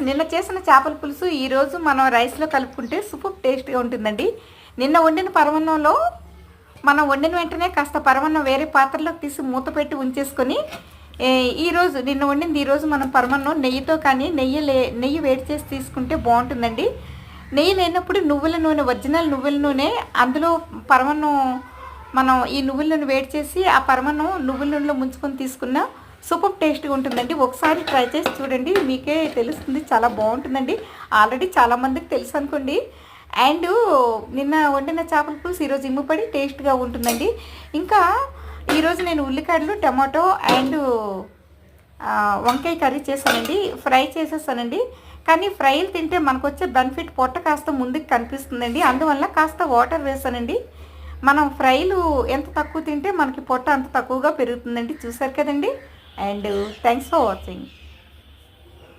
నిన్న చేసిన చేపల పులుసు ఈరోజు మనం రైస్లో కలుపుకుంటే సూపర్ టేస్ట్గా ఉంటుందండి. నిన్న వండిన పరమాన్నంలో మనం వండిన వెంటనే కాస్త పరమాన్నం వేరే పాత్రలోకి తీసి మూత పెట్టి ఉంచేసుకొని నిన్న వండింది ఈరోజు మనం పరమాన్నం నెయ్యితో కానీ నెయ్యి వేడి చేసి తీసుకుంటే బాగుంటుందండి. నెయ్యి లేనప్పుడు నువ్వుల నూనె, ఒరిజినల్ నువ్వుల నూనె, అందులో పరమాన్నం మనం ఈ నువ్వుల నూనె వేడి చేసి ఆ పరమాన్నం నువ్వుల నూనెలో ముంచుకొని తీసుకున్న సూపర్ టేస్ట్గా ఉంటుందండి. ఒకసారి ట్రై చేసి చూడండి, మీకే తెలుస్తుంది, చాలా బాగుంటుందండి. ఆల్రెడీ చాలామందికి తెలుసు అనుకోండి. అండ్ నిన్న వండిన చేపల పులుసు ఈరోజు ఇమ్ముపడి టేస్ట్గా ఉంటుందండి. ఇంకా ఈరోజు నేను ఉల్లిగడ్డలు, టమాటో అండ్ వంకాయ కర్రీ చేశానండి. ఫ్రై చేసేసానండి. కానీ ఫ్రైలు తింటే మనకు వచ్చే బెనిఫిట్ పొట్ట కాస్త ముందుకు కనిపిస్తుందండి. అందువల్ల కాస్త వాటర్ వేసానండి. మనం ఫ్రైలు ఎంత తక్కువ తింటే మనకి పొట్ట అంత తక్కువగా పెరుగుతుందండి. చూసారు కదండి. And thanks for watching.